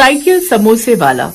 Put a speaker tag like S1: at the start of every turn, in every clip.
S1: Cycle समोसे वाला।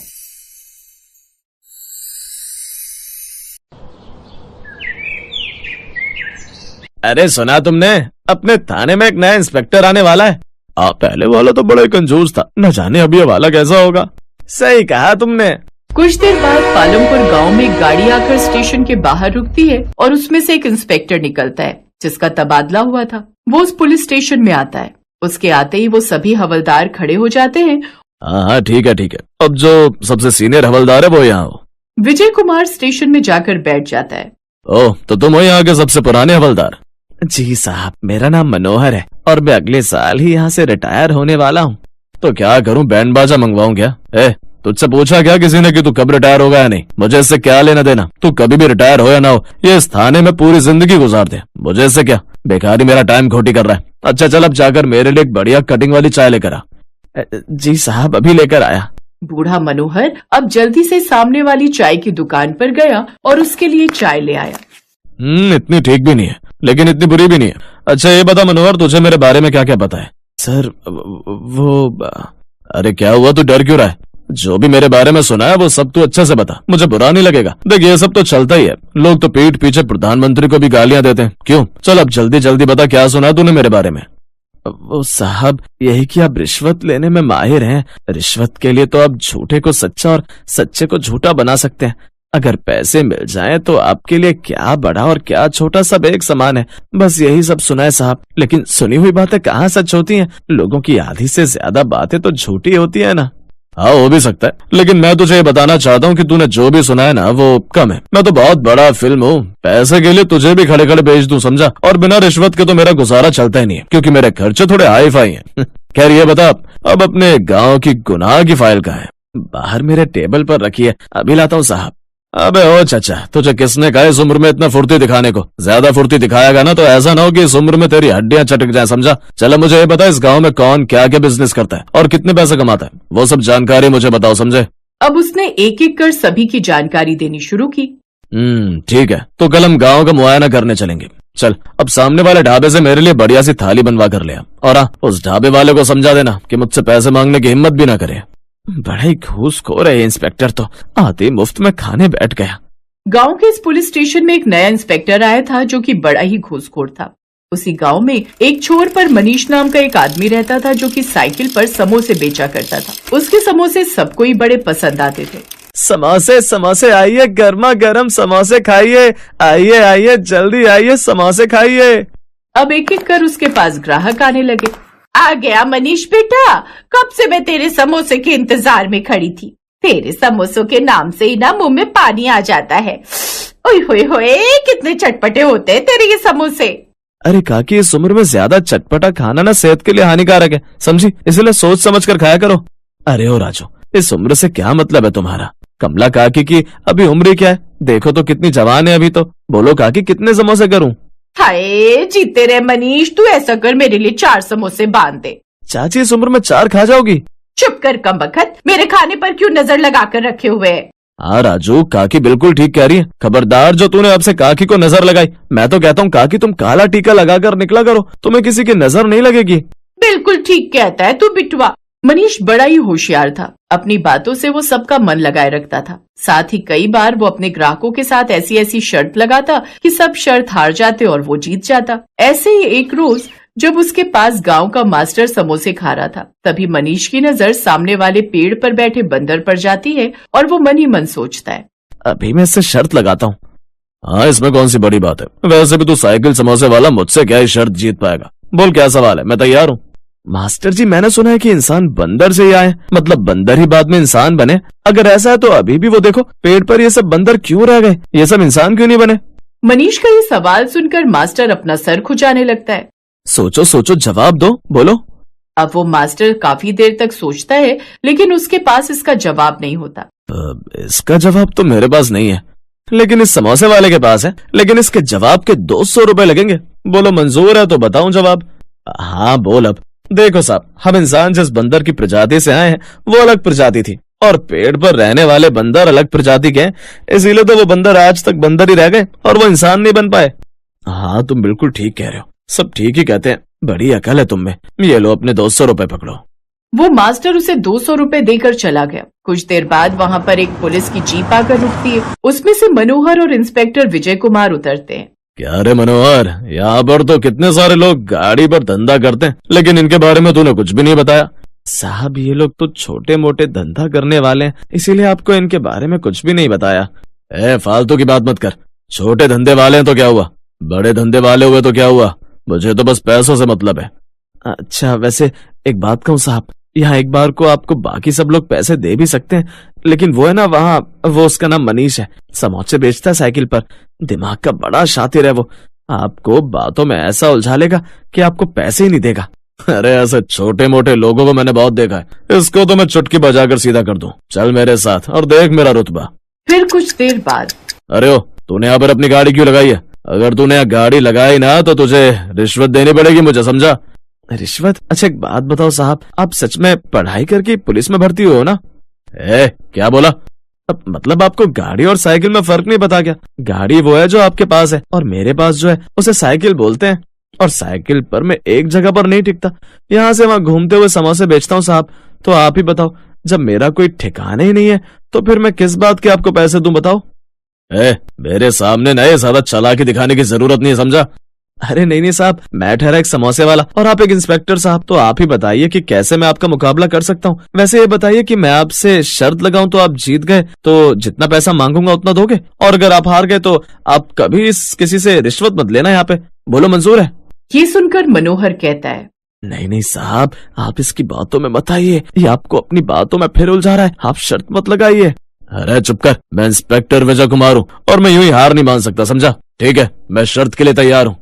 S2: अरे सुना तुमने, अपने थाने में एक नया इंस्पेक्टर आने वाला है। पहले वाला तो बड़ा ही कंजूस था, न जाने अब ये वाला कैसा होगा। सही कहा तुमने।
S1: कुछ देर बाद पालमपुर गांव में एक गाड़ी आकर स्टेशन के बाहर रुकती है और उसमें से एक इंस्पेक्टर निकलता है जिसका तबादला हुआ था। वो उस पुलिस स्टेशन में आता है। उसके आते ही वो सभी हवलदार खड़े हो जाते हैं।
S2: हाँ ठीक है ठीक है, अब जो सबसे सीनियर हवलदार है वो यहाँ हो।
S1: विजय कुमार स्टेशन में जाकर बैठ जाता है।
S2: ओह, तो तुम हो यहाँ के सबसे पुराने हवलदार? जी साहब, मेरा नाम मनोहर है और मैं अगले साल ही यहाँ से रिटायर होने वाला हूँ। तो क्या करूँ, बैंड बाजा मंगवाऊँ क्या? तुझसे पूछा क्या किसी ने कि तू कब रिटायर होगा या नहीं? मुझे इससे क्या लेना देना? तू कभी भी रिटायर हो या ना हो, ये इस थाने में पूरी जिंदगी गुजार दे, मुझे इससे क्या? बेकार ही मेरा टाइम खोटी कर रहा है। अच्छा चल, अब जाकर मेरे लिए एक बढ़िया कटिंग वाली चाय लेकर आ। जी साहब, अभी लेकर आया।
S1: बूढ़ा मनोहर अब जल्दी से सामने वाली चाय की दुकान पर गया और उसके लिए चाय ले आया।
S2: इतनी ठीक भी नहीं है लेकिन इतनी बुरी भी नहीं है। अच्छा ये बता मनोहर, तुझे मेरे बारे में क्या क्या पता है? सर वो अरे क्या हुआ, तू डर क्यों रहा है? जो भी मेरे बारे में सुना है वो सब तू अच्छे से बता, मुझे बुरा नहीं लगेगा। देख ये सब तो चलता ही है, लोग तो पीठ पीछे प्रधानमंत्री को भी गालियां देते हैं। क्यों? चल अब जल्दी जल्दी बता, क्या सुना तूने मेरे बारे में? वो साहब, यही कि आप रिश्वत लेने में माहिर हैं। रिश्वत के लिए तो आप झूठे को सच्चा और सच्चे को झूठा बना सकते हैं। अगर पैसे मिल जाएं तो आपके लिए क्या बड़ा और क्या छोटा सब एक समान है। बस यही सब सुना है साहब, लेकिन सुनी हुई बातें कहाँ सच होती हैं? लोगों की आधी से ज्यादा बातें तो झूठी होती है ना। हाँ हो भी सकता है, लेकिन मैं तुझे ये बताना चाहता हूँ कि तूने जो भी सुना है ना वो कम है। मैं तो बहुत बड़ा फिल्म हूँ, पैसे के लिए तुझे भी खड़े खड़े बेच दूं, समझा? और बिना रिश्वत के तो मेरा गुजारा चलता ही नहीं है, क्योंकि मेरे खर्चे थोड़े हाई फाई हैं। खैर ये बता, अब अपने गाँव की गुनाह की फाइल कहाँ है? बाहर मेरे टेबल पर रखी है, अभी लाता हूँ साहब। अबे ओ चाचा, तुझे किसने कहा इस उम्र में इतना फुर्ती दिखाने को? ज्यादा फुर्ती दिखाएगा ना तो ऐसा ना हो कि इस उम्र में तेरी हड्डियां चटक जाए, समझा? चलो मुझे ये बता, इस गांव में कौन क्या क्या बिजनेस करता है और कितने पैसे कमाता है, वो सब जानकारी मुझे बताओ, समझे?
S1: अब उसने एक एक कर सभी की जानकारी देनी शुरू की।
S2: ठीक है, तो कल हम गाँव का मुआयना करने चलेंगे। चल अब सामने वाले ढाबे से मेरे लिए बढ़िया सी थाली बनवा कर ले आ, और हाँ, उस ढाबे वाले को समझा देना कि मुझसे पैसे मांगने की हिम्मत भी ना करे। बड़ा ही घूसखोर है इंस्पेक्टर, तो आते मुफ्त में खाने बैठ गया।
S1: गांव के इस पुलिस स्टेशन में एक नया इंस्पेक्टर आया था जो कि बड़ा ही घूसखोर था। उसी गांव में एक छोर पर मनीष नाम का एक आदमी रहता था जो कि साइकिल पर समोसे बेचा करता था। उसके समोसे सबको ही बड़े पसंद आते थे।
S2: समोसे समोसे आइए, गर्मा गर्म समोसे खाइए, आइए आइए जल्दी आइए, समोसे खाइए।
S1: अब एक एक कर उसके पास ग्राहक आने लगे। आ गया मनीष बेटा, कब से मैं तेरे समोसे के इंतजार में खड़ी थी। तेरे समोसों के नाम से ही ना मुंह में पानी आ जाता है। ओए होए होए, कितने चटपटे होते हैं तेरे ये समोसे।
S2: अरे काकी, इस उम्र में ज्यादा चटपटा खाना ना सेहत के लिए हानिकारक है, समझी? इसलिए सोच समझ कर खाया करो। अरे ओ राजू, इस उम्र से क्या मतलब है तुम्हारा? कमला काकी की अभी उम्र क्या है? देखो तो कितनी जवान है अभी तो। बोलो काकी, कितने समोसे करूं?
S1: हाय जीते रहे मनीष, तू ऐसा कर, मेरे लिए 4 समोसे बांध दे।
S2: चाची, इस उम्र में 4 खा जाओगी?
S1: चुप कर कमबख्त, मेरे खाने पर क्यों नजर लगा कर रखे हुए है?
S2: हाँ राजू, काकी बिल्कुल ठीक कह रही है। खबरदार जो तूने अब से काकी को नजर लगाई। मैं तो कहता हूँ काकी, तुम काला टीका लगाकर निकला करो, तुम्हें किसी की नजर नहीं लगेगी।
S1: बिल्कुल ठीक कहता है तू बिटवा। मनीष बड़ा ही होशियार था। अपनी बातों से वो सबका मन लगाए रखता था। साथ ही कई बार वो अपने ग्राहकों के साथ ऐसी ऐसी शर्त लगाता कि सब शर्त हार जाते और वो जीत जाता। ऐसे ही एक रोज जब उसके पास गांव का मास्टर समोसे खा रहा था, तभी मनीष की नजर सामने वाले पेड़ पर बैठे बंदर पर जाती है और वो मन ही मन सोचता है,
S2: अभी मैं इससे शर्त लगाता हूँ। हाँ, इसमें कौन सी बड़ी बात है? वैसे भी तू साइकिल समोसे वाला, मुझसे क्या ही शर्त जीत पाएगा? बोल क्या सवाल है, मैं तैयार हूँ। मास्टर जी, मैंने सुना है कि इंसान बंदर से ही आए, मतलब बंदर ही बाद में इंसान बने। अगर ऐसा है तो अभी भी वो देखो, पेड़ पर ये सब बंदर क्यों रह गए? ये सब इंसान क्यों नहीं बने?
S1: मनीष का ये सवाल सुनकर मास्टर अपना सर खुजाने लगता है।
S2: सोचो सोचो, जवाब दो, बोलो।
S1: अब वो मास्टर काफी देर तक सोचता है, लेकिन उसके पास इसका जवाब नहीं होता।
S2: इसका जवाब तो मेरे पास नहीं है, लेकिन इस समोसे वाले के पास है। लेकिन इसके जवाब के 200 रुपए लगेंगे। बोलो मंजूर है तो बताऊं जवाब? हाँ बोल। अब देखो साहब, हम इंसान जिस बंदर की प्रजाति से आए हैं वो अलग प्रजाति थी, और पेड़ पर रहने वाले बंदर अलग प्रजाति के हैं। इसीलिए तो वो बंदर आज तक बंदर ही रह गए और वो इंसान नहीं बन पाए। हाँ तुम बिल्कुल ठीक कह रहे हो, सब ठीक ही कहते हैं। बड़ी अकल है तुम में। ये लो अपने 200 रुपए पकड़ो।
S1: वो मास्टर उसे 200 रुपए देकर चला गया। कुछ देर बाद वहाँ पर एक पुलिस की जीप आकर रुकती है। उसमें से मनोहर और इंस्पेक्टर विजय कुमार उतरते हैं।
S2: क्या रे मनोहर, यहाँ पर तो कितने सारे लोग गाड़ी पर धंधा करते हैं, लेकिन इनके बारे में तूने कुछ भी नहीं बताया। साहब ये लोग तो छोटे मोटे धंधा करने वाले हैं, इसीलिए आपको इनके बारे में कुछ भी नहीं बताया। फालतू की बात मत कर। छोटे धंधे वाले हैं तो क्या हुआ, बड़े धंधे वाले हुए तो क्या हुआ, मुझे तो बस पैसों से मतलब है। अच्छा वैसे एक बात कहूँ साहब, यहाँ एक बार को आपको बाकी सब लोग पैसे दे भी सकते हैं, लेकिन वो है ना वहाँ, वो उसका नाम मनीष है, समोसे बेचता है साइकिल पर, दिमाग का बड़ा शातिर है वो, आपको बातों में ऐसा उलझा लेगा कि आपको पैसे ही नहीं देगा। अरे ऐसे छोटे मोटे लोगों को मैंने बहुत देखा है, इसको तो मैं चुटकी बजाकर सीधा कर दूं। चल मेरे साथ और देख मेरा रुतबा।
S1: फिर कुछ देर बाद,
S2: अरे ओ, तूने यहाँ पर अपनी गाड़ी क्यों लगाई है? अगर तूने यहाँ गाड़ी लगाई ना तो तुझे रिश्वत देनी पड़ेगी, मुझे समझा? रिश्वत? अच्छा एक बात बताओ साहब, आप सच में पढ़ाई करके पुलिस में भर्ती हुए हो ना? क्या बोला? अब मतलब आपको गाड़ी और साइकिल में फर्क नहीं पता क्या? गाड़ी वो है जो आपके पास है और मेरे पास जो है उसे साइकिल बोलते हैं, और साइकिल पर मैं एक जगह पर नहीं टिकता, यहाँ से वहाँ घूमते हुए समोसे बेचता हूँ साहब। तो आप ही बताओ, जब मेरा कोई ठिकाना ही नहीं है तो फिर मैं किस बात के आपको पैसे दूं, बताओ? मेरे सामने नए ज्यादा चालाकी दिखाने की जरूरत नहीं है, समझा? अरे नहीं साहब, मैं ठहरा एक समोसे वाला और आप एक इंस्पेक्टर साहब, तो आप ही बताइए कि कैसे मैं आपका मुकाबला कर सकता हूँ। वैसे ये बताइए कि मैं आपसे शर्त लगाऊं तो आप जीत गए तो जितना पैसा मांगूंगा उतना दोगे, और अगर आप हार गए तो आप कभी किसी से रिश्वत मत लेना यहाँ पे। बोलो मंजूर है?
S1: ये सुनकर मनोहर कहता है,
S2: नहीं साहब, आप इसकी बातों में मत आइए, ये आपको अपनी बातों में फिर उलझा रहा है, आप शर्त मत लगाइए। अरे चुप कर, मैं इंस्पेक्टर विजय कुमार हूँ और मैं यूं ही हार नहीं मान सकता, समझा? ठीक है, मैं शर्त के लिए तैयार हूँ,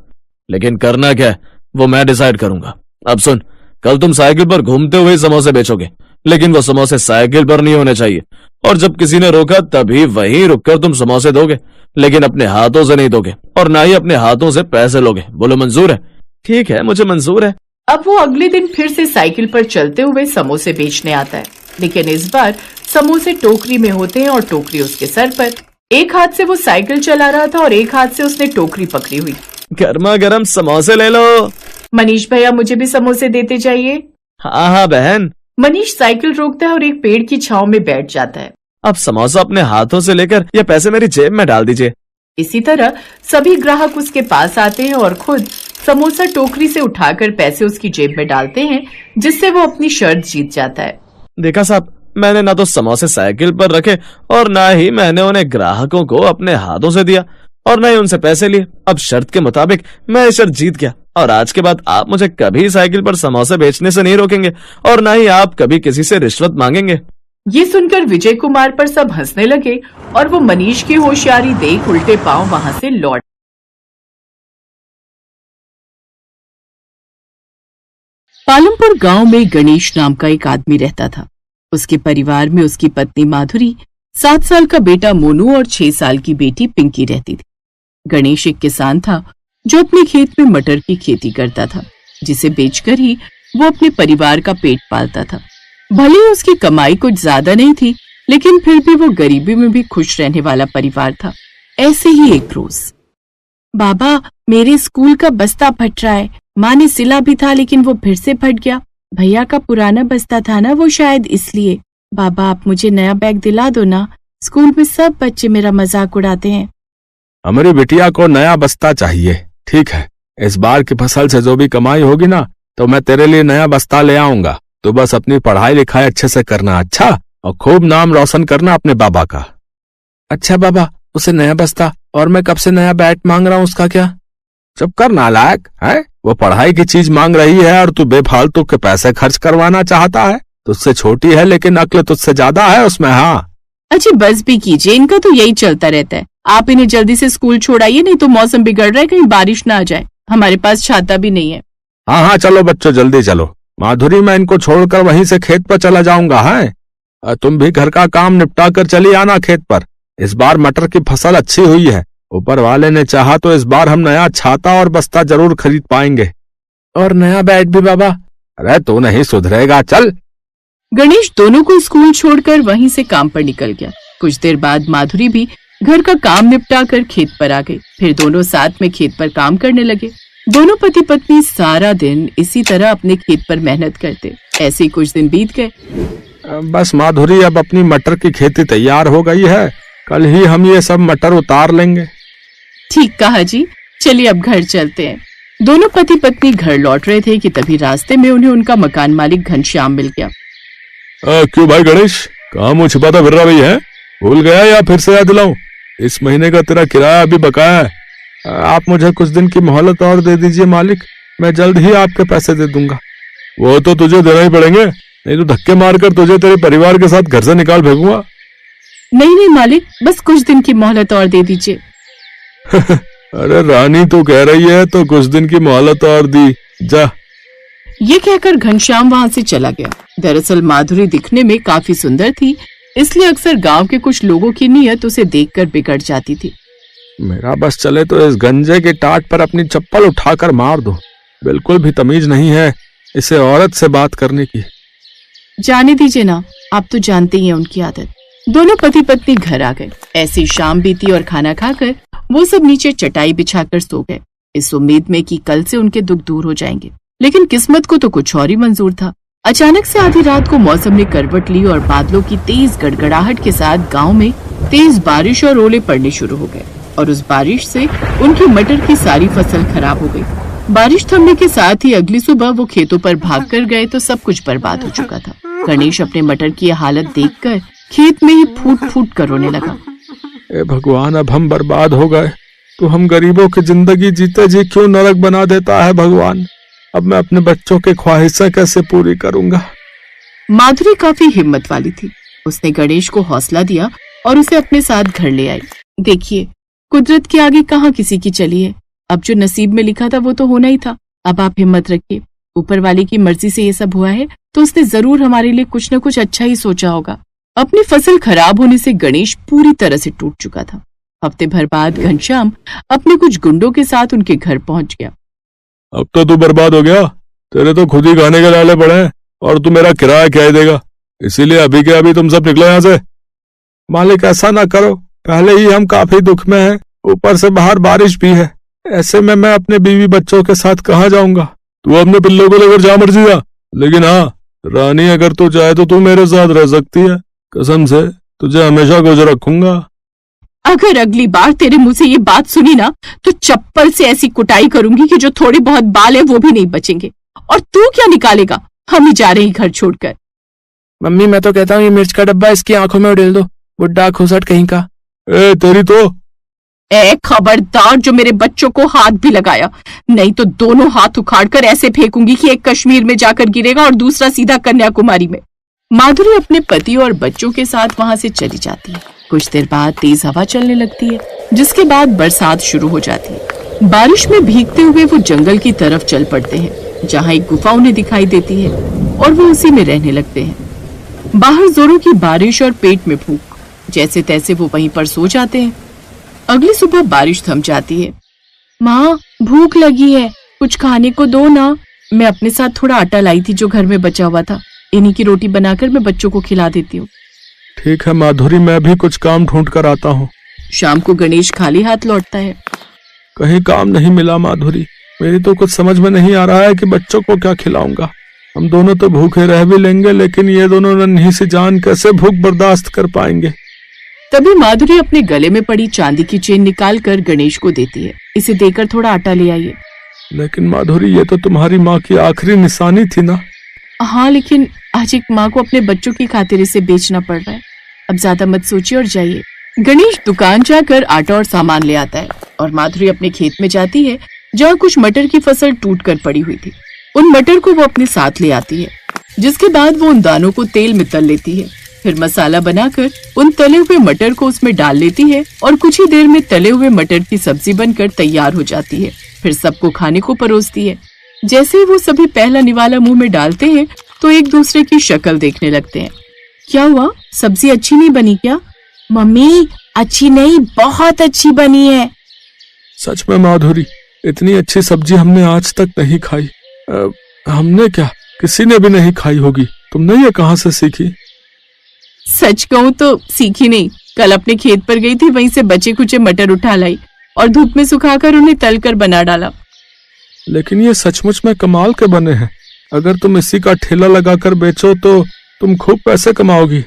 S2: लेकिन करना क्या है वो मैं डिसाइड करूंगा। अब सुन, कल तुम साइकिल पर घूमते हुए समोसे बेचोगे, लेकिन वो समोसे साइकिल पर नहीं होने चाहिए, और जब किसी ने रोका तभी वहीं रुककर तुम समोसे दोगे, लेकिन अपने हाथों से नहीं दोगे और ना ही अपने हाथों से पैसे लोगे। बोलो मंजूर है? ठीक है, मुझे मंजूर है।
S1: अब वो अगले दिन फिर से साइकिल पर चलते हुए समोसे बेचने आता है, लेकिन इस बार समोसे टोकरी में होते हैं और टोकरी उसके सर पर। एक हाथ से वो साइकिल चला रहा था और एक हाथ से उसने टोकरी पकड़ी हुई।
S2: गर्मा गर्म समोसे ले लो।
S1: मनीष भैया, मुझे भी समोसे देते चाहिए।
S2: हाँ बहन।
S1: मनीष साइकिल रोकता है और एक पेड़ की छांव में बैठ जाता है।
S2: अब समोसा अपने हाथों से लेकर ये पैसे मेरी जेब में डाल दीजिए।
S1: इसी तरह सभी ग्राहक उसके पास आते हैं और खुद समोसा टोकरी से उठाकर पैसे उसकी जेब में डालते हैं, जिससे वो अपनी शर्त जीत जाता है।
S2: देखा साहब, मैंने ना तो समोसे साइकिल पर रखे और ना ही मैंने उन्हें ग्राहकों को अपने हाथों से दिया और ना ही उनसे पैसे लिए। अब शर्त के मुताबिक मैं शर्त जीत गया, और आज के बाद आप मुझे कभी साइकिल पर समोसे बेचने से नहीं रोकेंगे और ना ही आप कभी किसी से रिश्वत मांगेंगे।
S1: ये सुनकर विजय कुमार पर सब हंसने लगे और वो मनीष की होशियारी देख उल्टे पांव वहां से लौट। पालमपुर गांव में गणेश नाम का एक आदमी रहता था। उसके परिवार में उसकी पत्नी माधुरी, 7 साल का बेटा मोनू और 6 साल की बेटी पिंकी रहती थी। गणेश एक किसान था जो अपने खेत में मटर की खेती करता था, जिसे बेचकर ही वो अपने परिवार का पेट पालता था। भले ही उसकी कमाई कुछ ज्यादा नहीं थी, लेकिन फिर भी वो गरीबी में भी खुश रहने वाला परिवार था। ऐसे ही एक रोज, बाबा मेरे स्कूल का बस्ता फट रहा है। माँ ने सिला भी था लेकिन वो फिर से फट गया। भैया का पुराना बस्ता था ना, वो शायद इसलिए। बाबा आप मुझे नया बैग दिला दो ना, स्कूल में सब बच्चे मेरा मजाक उड़ाते हैं।
S3: हमारी बिटिया को नया बस्ता चाहिए। ठीक है, इस बार की फसल से जो भी कमाई होगी ना तो मैं तेरे लिए नया बस्ता ले आऊंगा। तो बस अपनी पढ़ाई लिखाई अच्छे से करना, अच्छा, और खूब नाम रोशन करना अपने बाबा का। अच्छा बाबा, उसे नया बस्ता, और मैं कब से नया बैट मांग रहा हूँ उसका क्या? चुप कर नालायक, है वो पढ़ाई की चीज मांग रही है और तू बेफालतू के पैसे खर्च करवाना चाहता है। तुझसे छोटी है लेकिन अक्ल तुझसे ज्यादा है उसमें। हाँ
S1: अच्छा बस भी कीजिए, इनका तो यही चलता रहता है। आप इन्हें जल्दी से स्कूल छोड़ाइए, नहीं तो मौसम बिगड़ रहा है, कहीं बारिश ना आ जाए। हमारे पास छाता भी नहीं है।
S3: हाँ चलो बच्चों जल्दी चलो। माधुरी, मैं इनको छोड़कर वहीं से खेत पर चला जाऊंगा। है तुम भी घर का काम निपटा कर चली आना खेत पर। इस बार मटर की फसल अच्छी हुई है, ऊपर वाले ने चाहा तो इस बार हम नया छाता और बस्ता जरूर खरीद पाएंगे, और नया बैट भी बाबा। अरे तू नहीं सुधरेगा, चल।
S1: गणेश दोनों को स्कूल छोड़कर वहीं से काम पर निकल गया। कुछ देर बाद माधुरी भी घर का काम निपटा कर खेत पर आ गई। फिर दोनों साथ में खेत पर काम करने लगे। दोनों पति पत्नी सारा दिन इसी तरह अपने खेत पर मेहनत करते। ऐसे ही कुछ दिन बीत गए।
S3: बस माधुरी, अब अपनी मटर की खेती तैयार हो गई है, कल ही हम ये सब मटर उतार लेंगे।
S1: ठीक कहा जी, चलिए अब घर चलते हैं। दोनों पति पत्नी घर लौट रहे थे कि तभी रास्ते में उन्हें उनका मकान मालिक घनश्याम मिल गया।
S3: क्यों भाई गणेश, कहाँ मुँह छिपाता फिर रहा भाई है? भूल गया या फिर से याद दिलाऊं? इस महीने का तेरा किराया अभी बकाया है। आप मुझे कुछ दिन की मोहलत और दे दीजिए मालिक, मैं जल्द ही आपके पैसे दे दूंगा। वो तो तुझे देना ही पड़ेंगे, नहीं तो धक्के मारकर तुझे तेरे परिवार के साथ घर से निकाल फेंकूंगा।
S1: नहीं नहीं मालिक, बस कुछ दिन की मोहलत और दे दीजिए।
S3: अरे रानी तू कह रही है तो कुछ दिन की मोहलत और दी जा।
S1: ये कहकर घनश्याम वहां से चला गया। दरअसल माधुरी दिखने में काफी सुंदर थी, इसलिए अक्सर गांव के कुछ लोगों की नीयत उसे देखकर बिगड़ जाती थी।
S3: मेरा बस चले तो इस गंजे के टाट पर अपनी चप्पल उठाकर मार दो। बिल्कुल भी तमीज नहीं है इसे औरत से बात करने की।
S1: जाने दीजिए ना, आप तो जानते ही हैं उनकी आदत। दोनों पति पत्नी घर आ गए। ऐसी शाम बीती और खाना खाकर वो सब नीचे चटाई बिछाकर सो गए, इस उम्मीद में कि कल से उनके दुख दूर हो जाएंगे। लेकिन किस्मत को तो कुछ और ही मंजूर था। अचानक से आधी रात को मौसम ने करवट ली और बादलों की तेज गड़गड़ाहट के साथ गांव में तेज बारिश और ओले पड़ने शुरू हो गए और उस बारिश से उनकी मटर की सारी फसल खराब हो गई। बारिश थमने के साथ ही अगली सुबह वो खेतों पर भागकर गए तो सब कुछ बर्बाद हो चुका था। गणेश अपने मटर की हालत देखकर खेत में ही फूट फूट कर रोने लगा।
S3: ए भगवान, अब हम बर्बाद हो गए। तो हम गरीबों की जिंदगी जीते जी क्यों नरक बना देता है भगवान। अब मैं अपने बच्चों की ख्वाहिशें कैसे पूरी करूंगा।
S1: माधुरी काफी हिम्मत वाली थी। उसने गणेश को हौसला दिया और उसे अपने साथ घर ले आई। देखिए, कुदरत के आगे कहाँ किसी की चली है। अब जो नसीब में लिखा था वो तो होना ही था। अब आप हिम्मत रखिए, ऊपर वाले की मर्जी से ये सब हुआ है तो उसने जरूर हमारे लिए कुछ न कुछ अच्छा ही सोचा होगा। अपनी फसल खराब होने से गणेश पूरी तरह से टूट चुका था। हफ्ते भर बाद घनश्याम अपने कुछ गुंडों के साथ उनके घर पहुंच गया।
S3: अब तो तू बर्बाद हो गया, तेरे तो खुद ही खाने के लाले पड़े हैं और तू मेरा किराया क्या ही देगा। इसीलिए अभी के अभी तुम सब निकलो यहाँ से। मालिक ऐसा ना करो, पहले ही हम काफी दुख में हैं, ऊपर से बाहर बारिश भी है। ऐसे में मैं अपने बीवी बच्चों के साथ कहाँ जाऊंगा। तू अपने पिल्लों को लेकर जा मर्जी जा, लेकिन हाँ रानी, अगर तू चाहे तो तू मेरे साथ रह सकती है। कसम से तुझे हमेशा खुश रखूंगा।
S1: अगर अगली बार तेरे मुंह से ये बात सुनी ना तो चप्पल से ऐसी कुटाई करूंगी कि जो थोड़े बहुत बाल है वो भी नहीं बचेंगे। और तू क्या निकालेगा, हम ही जा रहे हैं घर छोड़कर।
S4: मम्मी, मैं तो कहता हूँ ये मिर्च का डब्बा इसकी आंखों में उड़ेल दो, बुड्ढा खुसट कहीं का।
S3: ए तेरी तो।
S1: ए खबरदार, जो मेरे बच्चों को हाथ भी लगाया, नहीं तो दोनों हाथ उखाड़कर ऐसे फेंकूंगी कि एक कश्मीर में जाकर गिरेगा और दूसरा सीधा कन्याकुमारी में। माधुरी अपने पति और बच्चों के साथ वहां से चली जाती है। कुछ देर बाद तेज हवा चलने लगती है, जिसके बाद बरसात शुरू हो जाती है। बारिश में भीगते हुए वो जंगल की तरफ चल पड़ते हैं, जहाँ एक गुफा उन्हें दिखाई देती है और वो उसी में रहने लगते हैं। बाहर जोरों की बारिश और पेट में भूख, जैसे तैसे वो वहीं पर सो जाते हैं। अगली सुबह बारिश थम जाती है। माँ, भूख लगी है, कुछ खाने को दो ना। मैं अपने साथ थोड़ा आटा लाई थी जो घर में बचा हुआ था, इन्हीं की रोटी बनाकर मैं बच्चों को खिला देती हूँ।
S3: ठीक है माधुरी, मैं भी कुछ काम ढूंढ कर आता हूँ।
S1: शाम को गणेश खाली हाथ लौटता है।
S3: कहीं काम नहीं मिला माधुरी, मेरी तो कुछ समझ में नहीं आ रहा है कि बच्चों को क्या खिलाऊंगा। हम दोनों तो भूखे रह भी लेंगे, लेकिन ये दोनों नन्ही सी जान कैसे भूख बर्दाश्त कर पाएंगे।
S1: तभी माधुरी अपने गले में पड़ी चांदी की चेन निकाल कर गणेश को देती है। इसे देकर थोड़ा आटा ले आइए।
S3: लेकिन माधुरी, ये तो तुम्हारी माँ की आखिरी निशानी थी ना।
S1: हाँ, लेकिन आज एक माँ को अपने बच्चों की खातिर इसे बेचना पड़ रहा है। अब ज्यादा मत सोचिए और जाइए। गणेश दुकान जाकर आटा और सामान ले आता है और माधुरी अपने खेत में जाती है, जहाँ कुछ मटर की फसल टूट कर पड़ी हुई थी। उन मटर को वो अपने साथ ले आती है, जिसके बाद वो उन दानों को तेल में तल लेती है। फिर मसाला बनाकर उन तले हुए मटर को उसमें डाल लेती है और कुछ ही देर में तले हुए मटर की सब्जी बनकर तैयार हो जाती है। फिर सबको खाने को परोसती है। जैसे ही वो सभी पहला निवाला मुंह में डालते हैं तो एक दूसरे की शक्ल देखने लगते हैं। क्या हुआ, सब्जी अच्छी नहीं बनी क्या? मम्मी, अच्छी नहीं, बहुत अच्छी बनी है।
S3: सच में माधुरी, इतनी अच्छी सब्जी हमने आज तक नहीं खाई। हमने क्या, किसी ने भी नहीं खाई होगी। तुमने ये कहाँ से सीखी?
S1: सच कहूँ तो सीखी नहीं, कल अपने खेत पर गई थी, वहीं से बचे कुचे मटर उठा लाई और धूप में सुखाकर उन्हें तलकर बना डाला।
S3: लेकिन ये सचमुच में कमाल के बने हैं। अगर तुम इसी का ठेला लगाकर बेचो तो तुम खूब पैसे कमाओगी।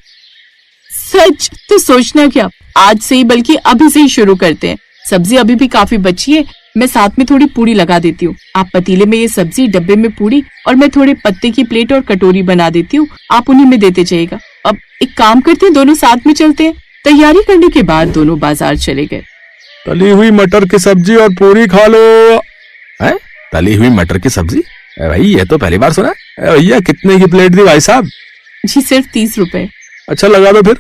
S1: सच तो सोचना क्या, आज से ही बल्कि अभी से ही शुरू करते हैं। सब्जी अभी भी काफी बची है, मैं साथ में थोड़ी पूड़ी लगा देती हूँ। आप पतीले में ये सब्जी, डब्बे में पूड़ी और मैं थोड़े पत्ते की प्लेट और कटोरी बना देती हूँ, आप उन्हीं में देते जाइएगा। अब एक काम करते हैं, दोनों साथ में चलते हैं। तैयारी करने के बाद दोनों बाजार चले गए।
S3: तली हुई मटर की सब्जी और पूरी खा लो। है तली हुई मटर की सब्जी? भाई ये तो पहली बार सुना। भैया कितने की प्लेट दी भाई साहब?
S1: जी सिर्फ 30 रुपए।
S3: अच्छा लगा दो फिर।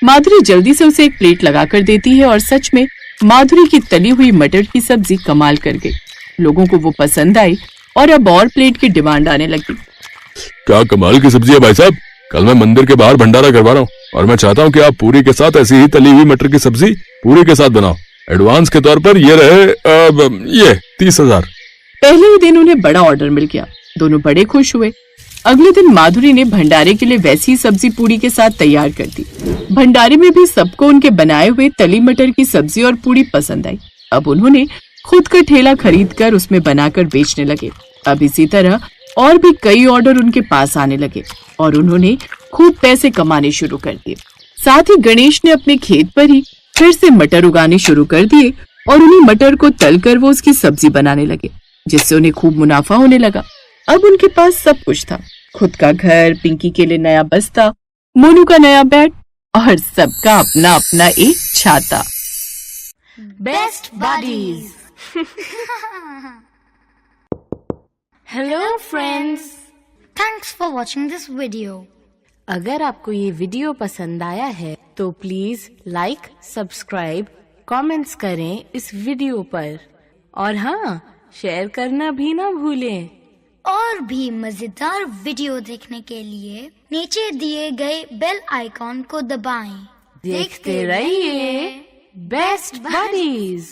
S1: माधुरी जल्दी से उसे एक प्लेट लगा कर देती है और सच में माधुरी की तली हुई मटर की सब्जी कमाल कर गई। लोगों को वो पसंद आई और अब और प्लेट की डिमांड आने लगी।
S3: क्या कमाल की सब्जी है भाई साहब। कल मैं मंदिर के बाहर भंडारा करवा रहा हूँ और मैं चाहता हूँ कि आप पूरी के साथ ऐसी ही तली हुई मटर की सब्जी पूरी के साथ बनाओ। एडवांस के तौर पर ये रहे ये 30,000।
S1: पहले ही दिन उन्हें बड़ा ऑर्डर मिल गया। दोनों बड़े खुश हुए। अगले दिन माधुरी ने भंडारे के लिए वैसी ही सब्जी पूड़ी के साथ तैयार कर दी। भंडारे में भी सबको उनके बनाए हुए तली मटर की सब्जी और पूड़ी पसंद आई। अब उन्होंने खुद का ठेला खरीद कर उसमें बनाकर बेचने लगे। अब इसी तरह और भी कई ऑर्डर उनके पास आने लगे और उन्होंने खूब पैसे कमाने शुरू कर दिए। साथ ही गणेश ने अपने खेत पर ही फिर से मटर उगाने शुरू कर दिए और उन्हीं मटर को तलकर वो उसकी सब्जी बनाने लगे, जिससे उन्हें खूब मुनाफा होने लगा। अब उनके पास सब कुछ था, खुद का घर, पिंकी के लिए नया बस्ता, मोनू का नया बैट और सबका अपना अपना एक छाता।
S5: Best buddies. Hello friends, thanks for watching this video. अगर आपको ये वीडियो पसंद आया है तो प्लीज लाइक, सब्सक्राइब, कमेंट्स करें इस वीडियो पर और हाँ, शेयर करना भी ना भूलें। और भी मजेदार वीडियो देखने के लिए नीचे दिए गए बेल आइकॉन को दबाएं। देखते रहिए बेस्ट बडीज।